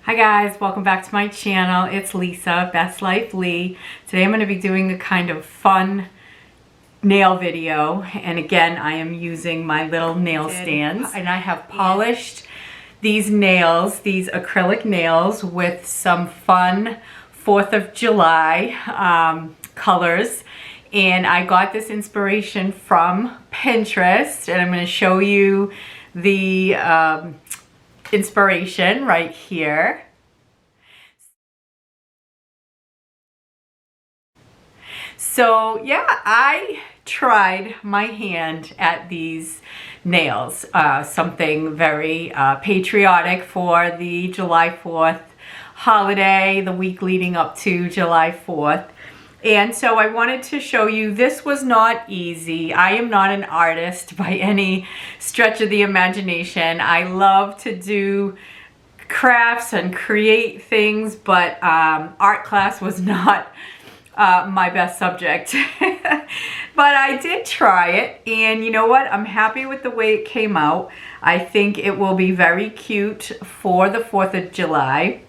Hi guys, welcome back to my channel. It's Lisa, Best Life Lee. Today I'm going to be doing a kind of fun nail video, and again I am using my little nail stands, and I have polished these nails, these acrylic nails, with some fun 4th of July colors. And I got this inspiration from Pinterest, and I'm going to show you the inspiration right here. So yeah, I tried my hand at these nails, something very patriotic for the July 4th holiday, the week leading up to July 4th. And so I wanted to show you, this was not easy. I am not an artist by any stretch of the imagination. I love to do crafts and create things, but art class was not my best subject. But I did try it, and you know what? I'm happy with the way it came out. I think it will be very cute for the 4th of July.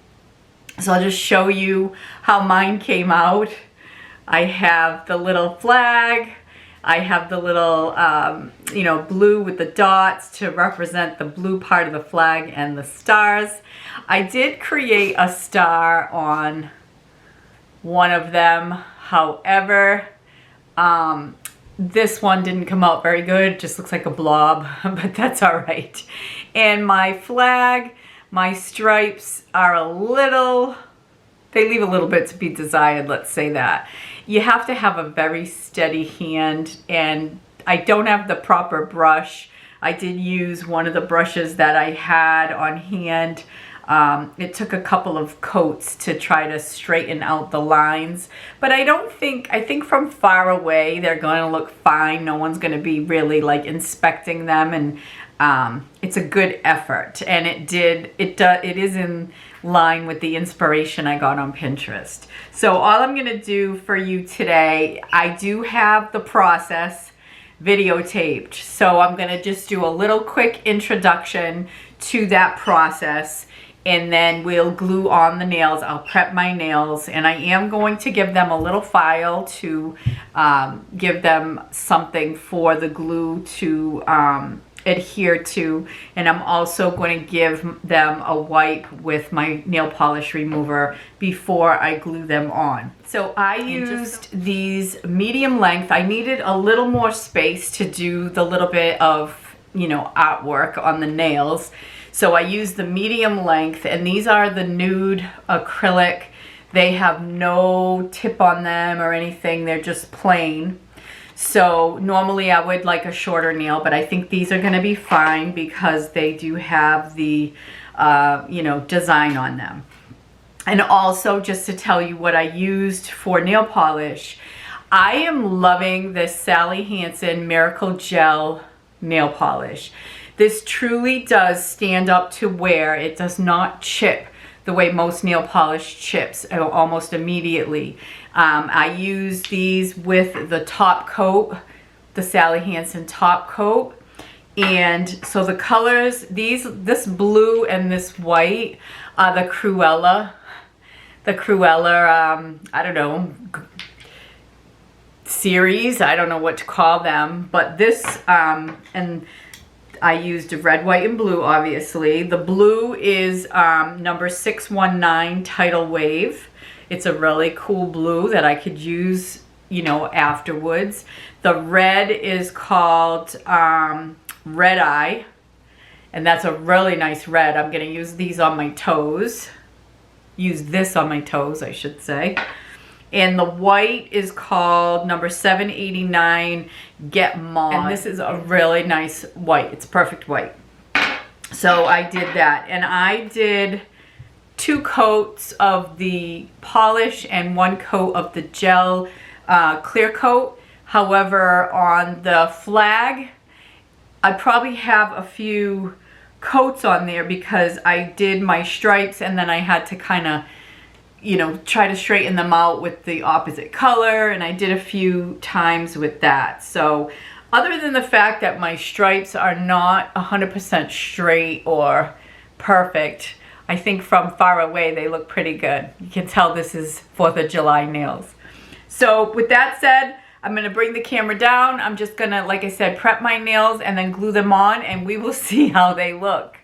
So I'll just show you how mine came out. I have the little flag. I have the little, you know, blue with the dots to represent the blue part of the flag and the stars. I did create a star on one of them. However, this one didn't come out very good. It just looks like a blob, but that's all right. And my flag, my stripes are a little, they leave a little bit to be desired, let's say that. You have to have a very steady hand, and I don't have the proper brush. I did use one of the brushes that I had on hand. It took a couple of coats to try to straighten out the lines, but I think from far away they're going to look fine. No one's going to be really like inspecting them, and it's a good effort, and it is in line with the inspiration I got on Pinterest. So all I'm going to do for you today, I do have the process videotaped, so I'm going to just do a little quick introduction to that process, and then we'll glue on the nails. I'll prep my nails, and I am going to give them a little file to give them something for the glue to adhere to, and I'm also going to give them a wipe with my nail polish remover before I glue them on. So I used these medium length. I needed a little more space to do the little bit of, you know, artwork on the nails. So I used the medium length, and these are the nude acrylic. They have no tip on them or anything. They're just plain. So normally I would like a shorter nail, but I think these are going to be fine because they do have the, you know, design on them. And also, just to tell you what I used for nail polish, I am loving this Sally Hansen Miracle Gel nail polish. This truly does stand up to wear. It does not chip the way most nail polish chips almost immediately. I use these with the top coat, the Sally Hansen top coat. And so the colors, this blue and this white are the Cruella, I don't know, series. I don't know what to call them, but this, and I used red, white, and blue, obviously. The blue is number 619 Tidal Wave. It's a really cool blue that I could use, you know, afterwards. The red is called Red Eye, and that's a really nice red. I'm going to use these on my toes. Use this on my toes, I should say. And the white is called number 789 Get Mauve. And this is a really nice white. It's perfect white. So I did that. And I did 2 coats of the polish and 1 coat of the gel clear coat. However, on the flag, I probably have a few coats on there because I did my stripes, and then I had to kind of, you know, try to straighten them out with the opposite color, and I did a few times with that. So other than the fact that my stripes are not 100% straight or perfect, I think from far away they look pretty good. You can tell this is 4th of July nails. So with that said, I'm gonna bring the camera down. I'm just gonna, like I said, prep my nails and then glue them on, and we will see how they look.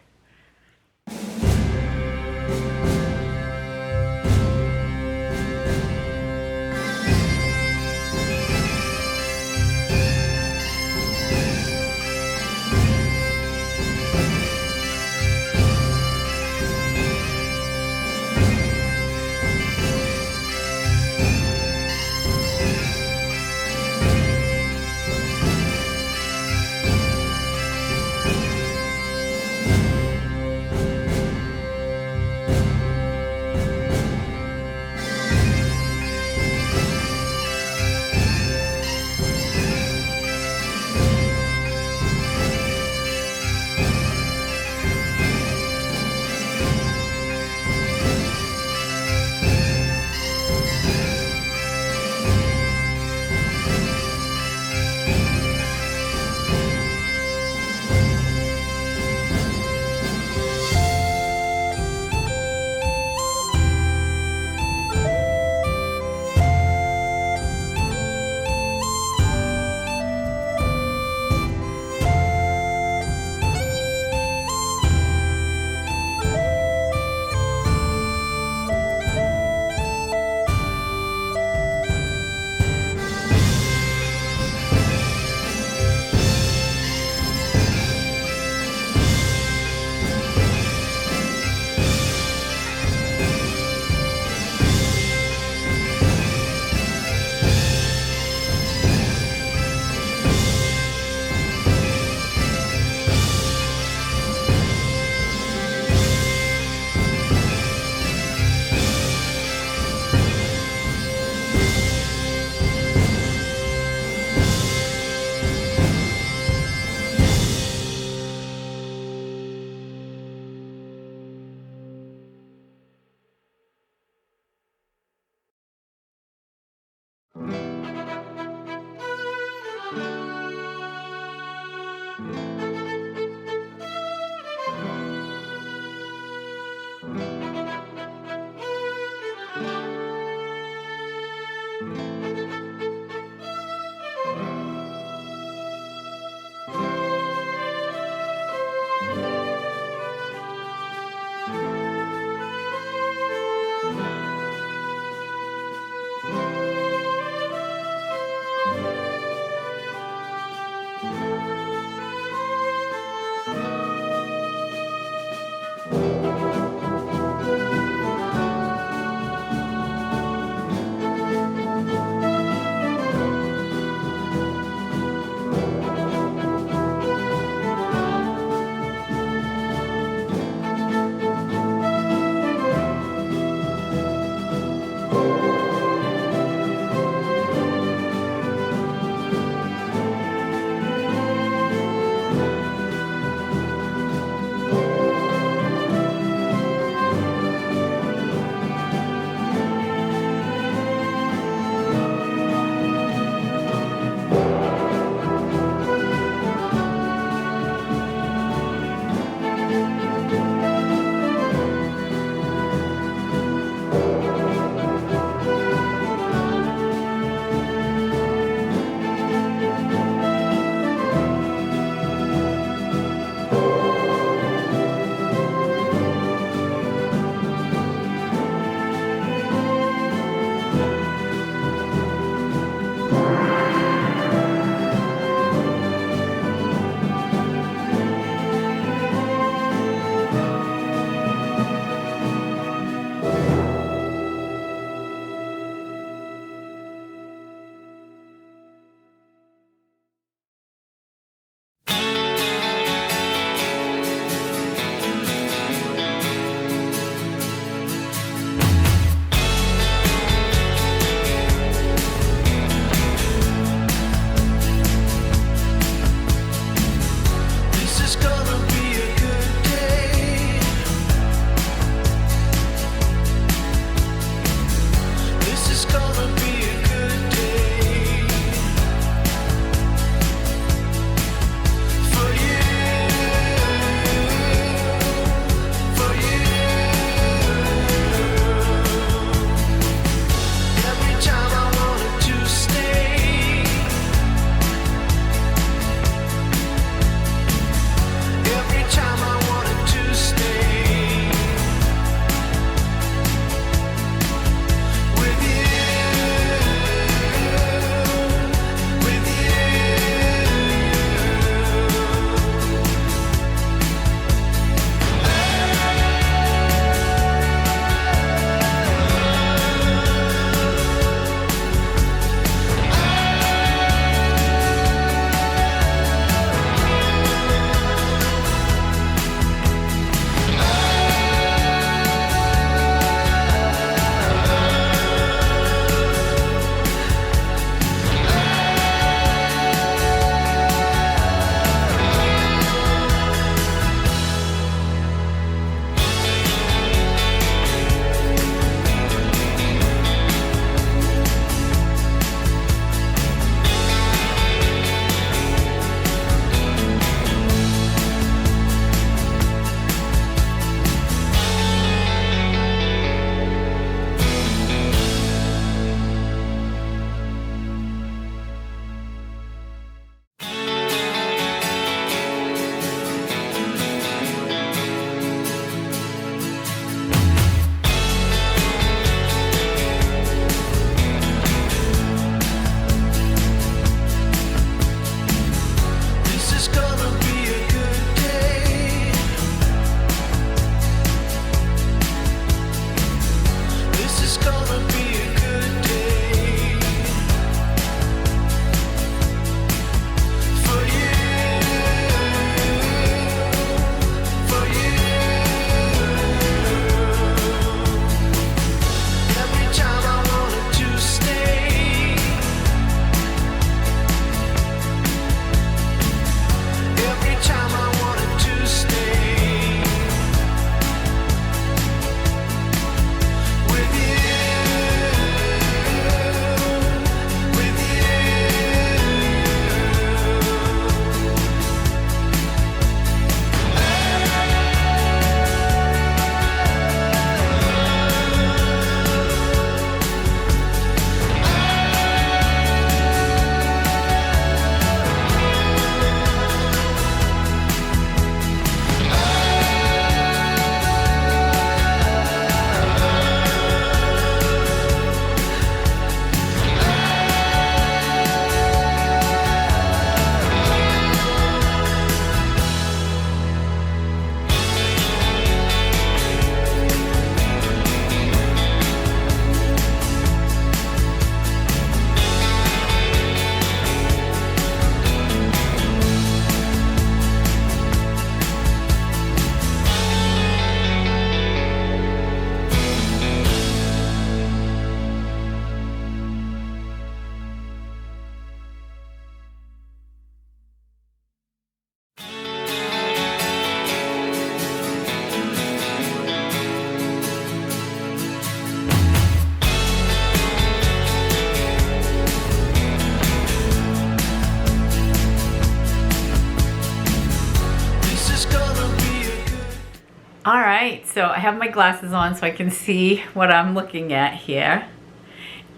so I have my glasses on so I can see what I'm looking at here.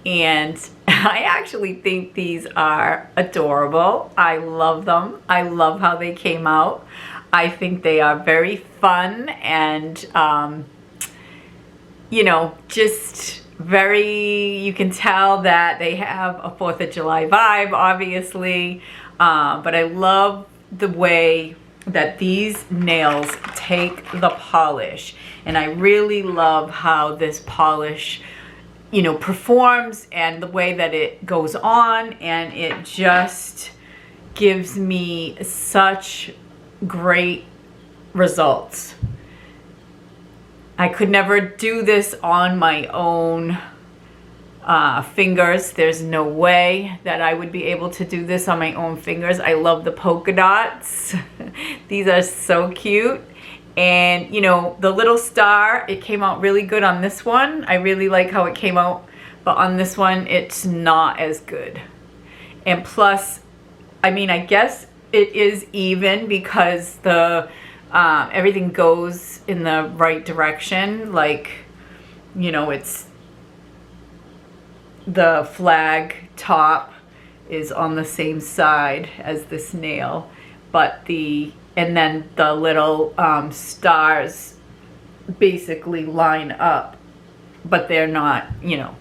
And I actually think these are adorable. I love them. I love how they came out. I think they are very fun and, you know, just very, you can tell that they have a 4th of July vibe, obviously. But I love the way that these nails take the polish. And I really love how this polish, you know, performs and the way that it goes on, and it just gives me such great results. I could never do this on my own fingers. There's no way that I would be able to do this on my own fingers. I love the polka dots. These are so cute. And you know, the little star, it came out really good on this one. I really like how it came out, but on this one it's not as good. And plus, I mean, I guess it is even because the everything goes in the right direction. Like, you know, it's the flag top is on the same side as this nail, but and then the little stars basically line up, but they're not, you know.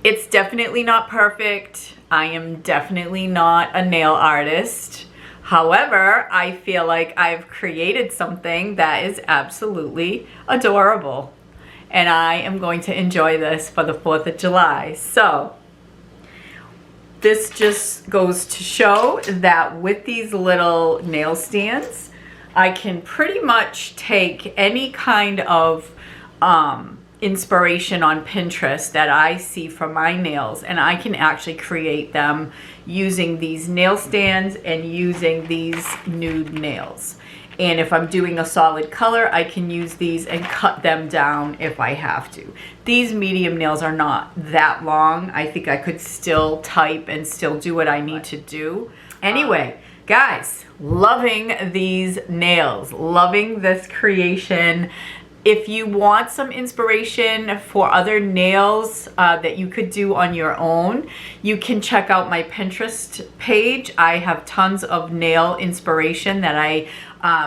It's definitely not perfect. I am definitely not a nail artist. However, I feel like I've created something that is absolutely adorable. And I am going to enjoy this for the 4th of July. So this just goes to show that with these little nail stands, I can pretty much take any kind of inspiration on Pinterest that I see for my nails, and I can actually create them using these nail stands and using these nude nails. And if I'm doing a solid color, I can use these and cut them down if I have to. These medium nails are not that long. I think I could still type and still do what I need to do. Anyway, guys, loving these nails, loving this creation. If you want some inspiration for other nails that you could do on your own, you can check out my Pinterest page. I have tons of nail inspiration that I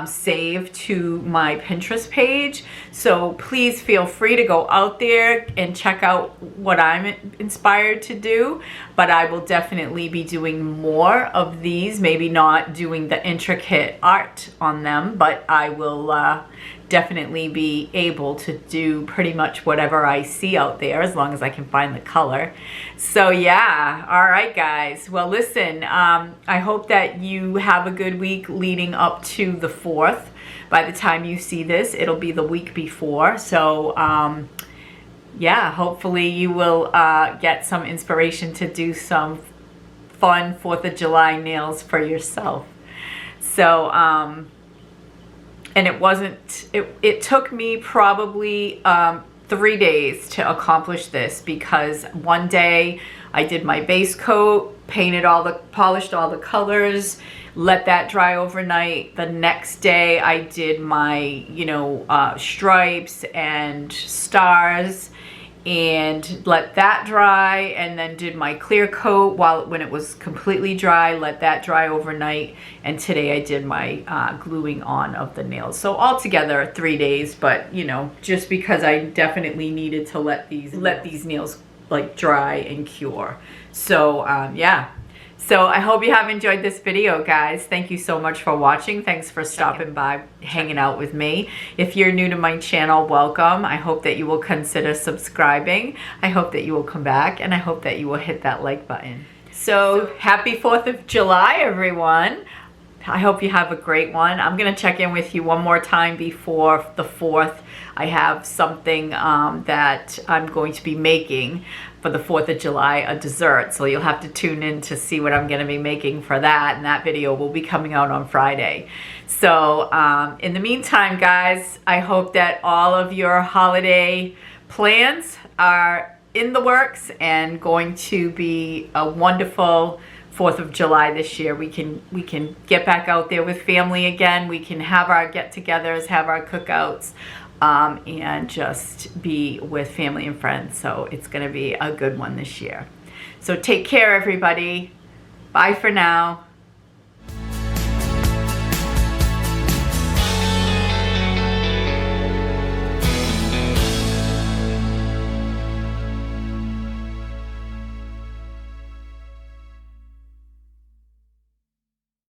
save to my Pinterest page. So please feel free to go out there and check out what I'm inspired to do. But I will definitely be doing more of these, maybe not doing the intricate art on them, but I will definitely be able to do pretty much whatever I see out there as long as I can find the color. So yeah, all right guys, well listen, I hope that you have a good week leading up to the 4th. By the time you see this, it'll be the week before. So yeah, hopefully you will get some inspiration to do some fun 4th of July nails for yourself. So and it took me probably 3 days to accomplish this, because one day I did my base coat, polished all the colors, let that dry overnight. The next day I did my, you know, stripes and stars and let that dry, and then did my clear coat when it was completely dry, let that dry overnight, and today I did my gluing on of the nails. So altogether 3 days, but you know, just because I definitely needed to let these nails like dry and cure. So yeah. So I hope you have enjoyed this video, guys. Thank you so much for watching. Thanks for stopping by, hanging out with me. If you're new to my channel, welcome. I hope that you will consider subscribing. I hope that you will come back, and I hope that you will hit that like button. So happy 4th of July, everyone. I hope you have a great one. I'm gonna check in with you one more time before the 4th. I have something that I'm going to be making for the 4th of July, a dessert. So you'll have to tune in to see what I'm gonna be making for that, and that video will be coming out on Friday. So in the meantime, guys, I hope that all of your holiday plans are in the works and going to be a wonderful 4th of July this year. We can get back out there with family again. We can have our get-togethers, have our cookouts, and just be with family and friends. So it's going to be a good one this year. So take care, everybody. Bye for now.